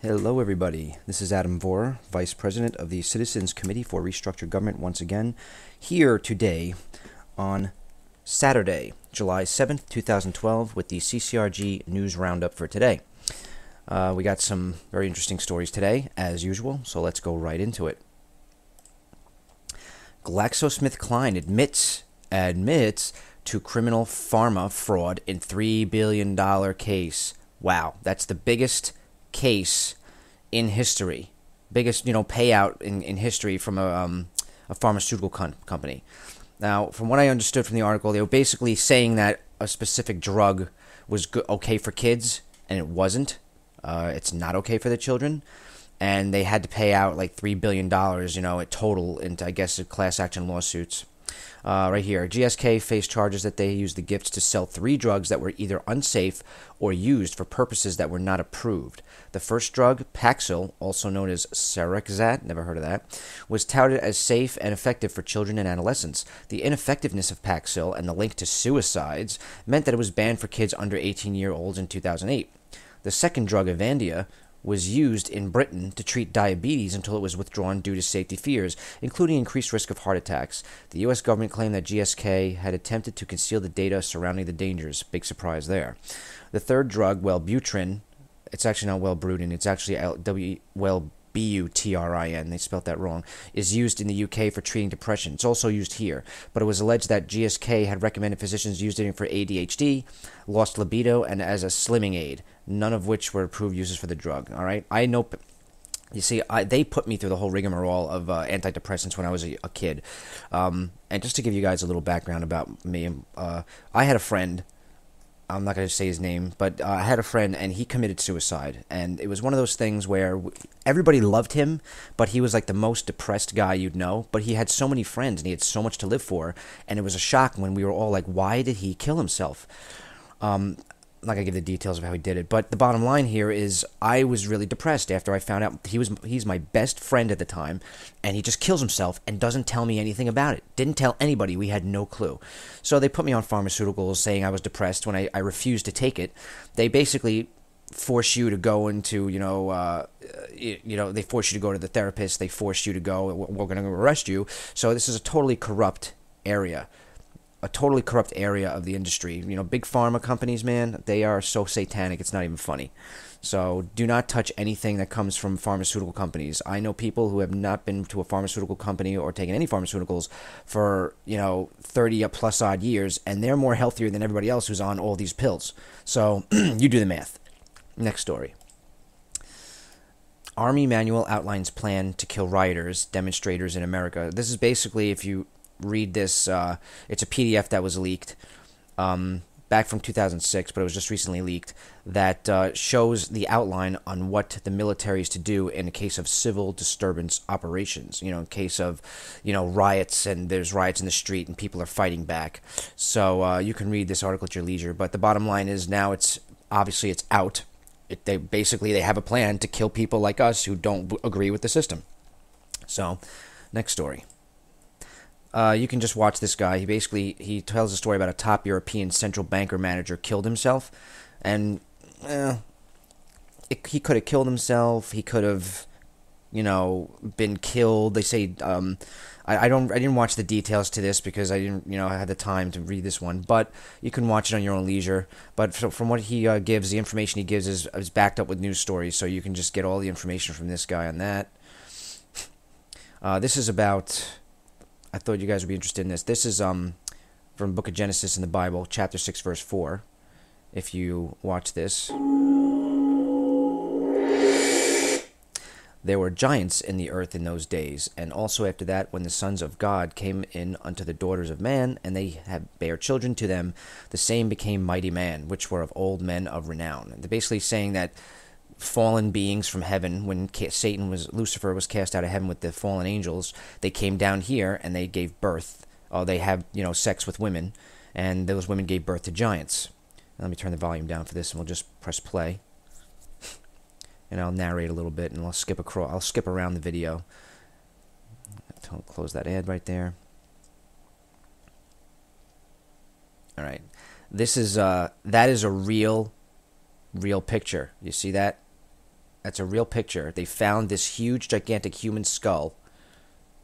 Hello, everybody. This is Adam Vohr, Vice President of the Citizens Committee for Restructured Government, once again, here today on Saturday, July 7th, 2012, with the CCRG News Roundup for today. We got some very interesting stories today, as usual, so let's go right into it. GlaxoSmithKline admits to criminal pharma fraud in $3 billion case. Wow, that's the biggest case in history, biggest payout in history from a pharmaceutical company. Now, from what I understood from the article, they were basically saying that a specific drug was okay for kids, and it wasn't. It's not okay for the children, and they had to pay out like $3 billion, at total into, I guess, class action lawsuits. Right here, GSK faced charges that they used the gifts to sell 3 drugs that were either unsafe or used for purposes that were not approved. The first drug, Paxil, also known as Serexat, never heard of that, was touted as safe and effective for children and adolescents. The ineffectiveness of Paxil and the link to suicides meant that it was banned for kids under 18-year-olds in 2008. The second drug, Avandia, was used in Britain to treat diabetes until it was withdrawn due to safety fears, including increased risk of heart attacks. The U.S. government claimed that GSK had attempted to conceal the data surrounding the dangers. Big surprise there. The third drug, Wellbutrin, it's actually not Wellbutrin, it's actually Wellbutrin, they spelt that wrong, is used in the UK for treating depression. It's also used here, but it was alleged that GSK had recommended physicians use it for ADHD, lost libido, and as a slimming aid, none of which were approved uses for the drug. All right, I know. You see, they put me through the whole rigmarole of antidepressants when I was a kid. And just to give you guys a little background about me, I had a friend. I'm not going to say his name, but I had a friend, and he committed suicide. And it was one of those things where everybody loved him, but he was like the most depressed guy you'd know. But he had so many friends, and he had so much to live for. And it was a shock when we were all like, why did he kill himself? I'm not going to give the details of how he did it, but the bottom line here is I was really depressed after I found out he's my best friend at the time, and he just kills himself and doesn't tell me anything about it. Didn't tell anybody. We had no clue. So they put me on pharmaceuticals saying I was depressed when I refused to take it. They basically force you to go into, they force you to go to the therapist. They force you to go, we're going to arrest you. So this is a totally corrupt area. A totally corrupt area of the industry. Big pharma companies, man, they are so satanic, it's not even funny. So do not touch anything that comes from pharmaceutical companies. I know people who have not been to a pharmaceutical company or taken any pharmaceuticals for, 30 plus odd years, and they're more healthier than everybody else who's on all these pills. So you do the math. Next story. Army manual outlines plan to kill rioters, demonstrators in America. This is basically, if you read this, it's a PDF that was leaked back from 2006, but it was just recently leaked, that shows the outline on what the military is to do in a case of civil disturbance operations, in case of, riots, and there's riots in the street and people are fighting back. So you can read this article at your leisure, but the bottom line is now it's out. They have a plan to kill people like us who don't agree with the system. So, next story. You can just watch this guy. He tells a story about a top European central banker manager killed himself, and he could have killed himself. He could have, been killed. They say I didn't watch the details to this because I didn't I had the time to read this one, but you can watch it on your own leisure. But from what he gives, the information he gives is backed up with news stories, so you can just get all the information from this guy on that. This is about. I thought you guys would be interested in this. This is from the book of Genesis in the Bible, chapter 6, verse 4. If you watch this. There were giants in the earth in those days, and also after that, when the sons of God came in unto the daughters of man, and they had bare children to them, the same became mighty man, which were of old men of renown. They're basically saying that fallen beings from heaven, when Lucifer was cast out of heaven with the fallen angels, they came down here and they gave birth. They have sex with women, and those women gave birth to giants. Let me turn the volume down for this, and we'll just press play, and I'll narrate a little bit, and I'll skip around the video. I'll close that ad right there. All right, that is a real picture. You see that? That's a real picture. They found this huge, gigantic human skull,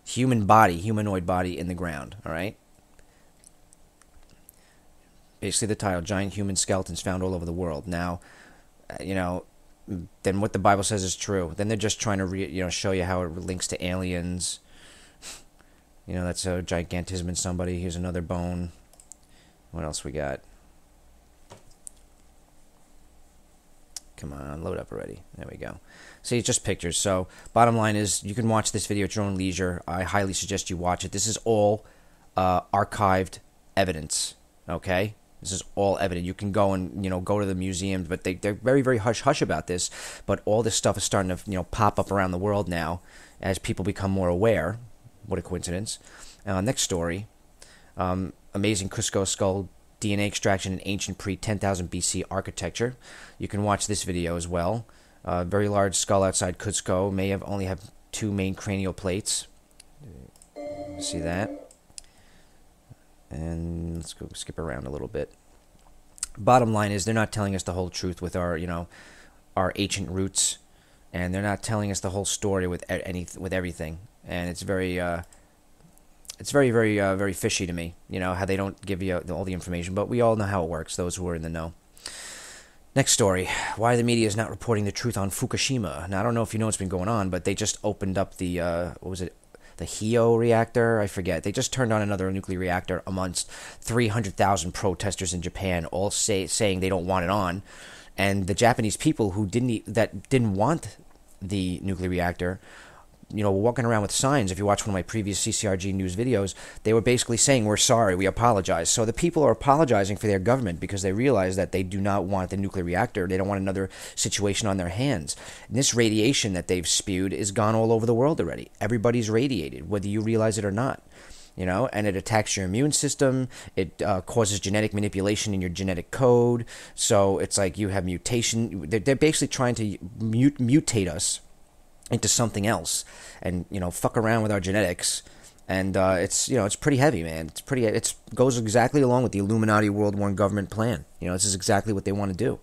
human body, humanoid body in the ground. All right. Basically, the title: giant human skeletons found all over the world. Now, then what the Bible says is true. Then they're just trying to show you how it links to aliens. That's a gigantism in somebody. Here's another bone. What else we got? Come on, load up already. There we go. See, it's just pictures. So, bottom line is, you can watch this video at your own leisure. I highly suggest you watch it. This is all archived evidence. Okay? This is all evident. You can go and go to the museums, but they're very, very hush-hush about this. But all this stuff is starting to pop up around the world now as people become more aware. What a coincidence. Next story. Amazing Cusco skull DNA extraction in ancient pre-10,000 BC architecture. You can watch this video as well. Very large skull outside Cusco may only have 2 main cranial plates. See that? And let's go skip around a little bit. Bottom line is, they're not telling us the whole truth with our ancient roots, and they're not telling us the whole story with everything. And it's very, very fishy to me. How they don't give you all the information, but we all know how it works. Those who are in the know. Next story: why the media is not reporting the truth on Fukushima. Now, I don't know if you know what's been going on, but they just opened up the what was it? The Hio reactor, I forget. They just turned on another nuclear reactor amongst 300,000 protesters in Japan, all saying they don't want it on. And the Japanese people who didn't want the nuclear reactor, walking around with signs. If you watch one of my previous CCRG news videos, they were basically saying, "We're sorry, we apologize." So the people are apologizing for their government because they realize that they do not want the nuclear reactor. They don't want another situation on their hands. And this radiation that they've spewed is gone all over the world already. Everybody's radiated, whether you realize it or not. And it attacks your immune system. It causes genetic manipulation in your genetic code. So it's like you have mutation. They're basically trying to mutate us into something else, and fuck around with our genetics, and it's pretty heavy, man. It goes exactly along with the Illuminati World War government plan. This is exactly what they want to do.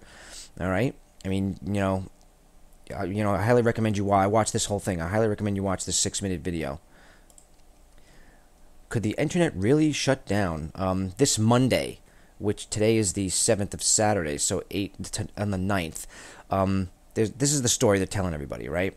All right, I mean, I highly recommend you. I watch this whole thing. I highly recommend you watch this 6-minute video. Could the internet really shut down? This Monday, which today is the 7th of Saturday, so on the 9th. This is the story they're telling everybody, right?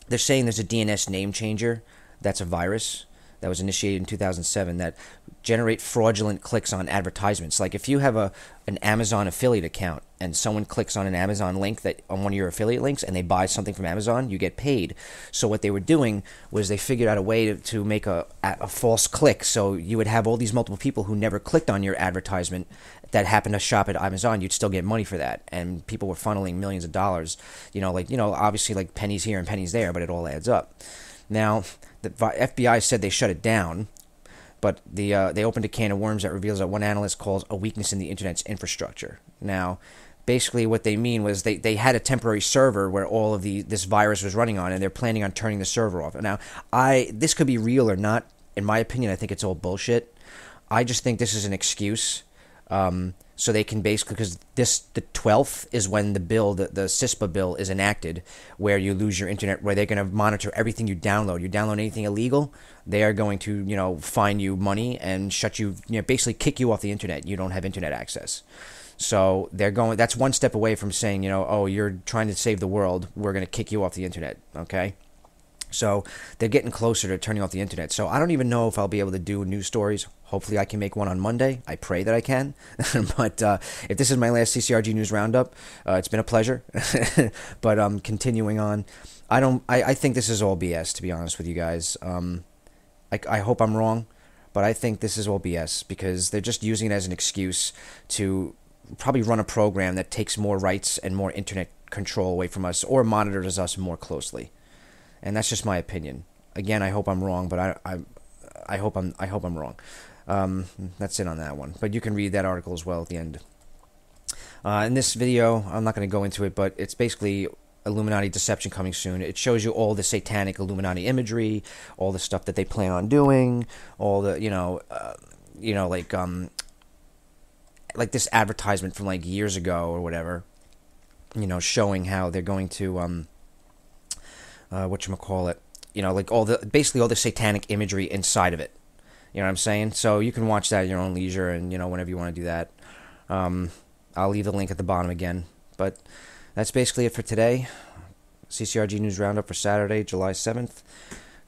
They're saying there's a DNS name changer that's a virus that was initiated in 2007 that generate fraudulent clicks on advertisements. Like if you have an Amazon affiliate account and someone clicks on an Amazon link on one of your affiliate links and they buy something from Amazon, you get paid. So what they were doing was they figured out a way to make a false click. So you would have all these multiple people who never clicked on your advertisement that happened to shop at Amazon. You'd still get money for that. And people were funneling millions of dollars, obviously like pennies here and pennies there, but it all adds up. Now, the FBI said they shut it down, but they opened a can of worms that reveals that one analyst calls a weakness in the internet's infrastructure. Now, basically what they mean was they had a temporary server where all of this virus was running on, and they're planning on turning the server off. Now, this could be real or not. In my opinion, I think it's all bullshit. I just think this is an excuse. So they can basically, because the 12th is when the CISPA bill is enacted, where you lose your internet, where they're going to monitor everything you download. You download anything illegal, they are going to, fine you money and shut you, basically kick you off the internet. You don't have internet access. So that's one step away from saying, oh, you're trying to save the world, we're going to kick you off the internet, okay? So they're getting closer to turning off the internet. So I don't even know if I'll be able to do news stories. Hopefully I can make one on Monday. I pray that I can. But if this is my last CCRG News Roundup, it's been a pleasure. But continuing on, I think this is all BS, to be honest with you guys. I hope I'm wrong, but I think this is all BS because they're just using it as an excuse to probably run a program that takes more rights and more internet control away from us or monitors us more closely. And that's just my opinion. Again, I hope I'm wrong, but I hope I'm wrong. That's it on that one. But you can read that article as well at the end. In this video, I'm not going to go into it, but it's basically Illuminati deception coming soon. It shows you all the satanic Illuminati imagery, all the stuff that they plan on doing, all the like this advertisement from like years ago or whatever. Showing how they're going to whatchamacallit, like basically all the satanic imagery inside of it. You know what I'm saying? So you can watch that at your own leisure, and whenever you want to do that. I'll leave the link at the bottom again. But that's basically it for today. CCRG News Roundup for Saturday, July 7th.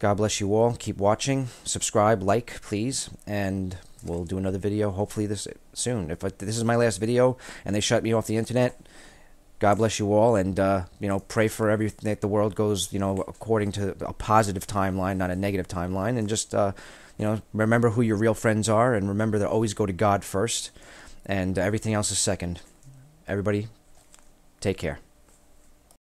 God bless you all. Keep watching. Subscribe, like, please. And we'll do another video hopefully this soon. If this is my last video and they shut me off the internet, God bless you all. And, pray for everything that the world goes, according to a positive timeline, not a negative timeline. And just, remember who your real friends are. And remember to always go to God first. And everything else is second. Everybody, take care.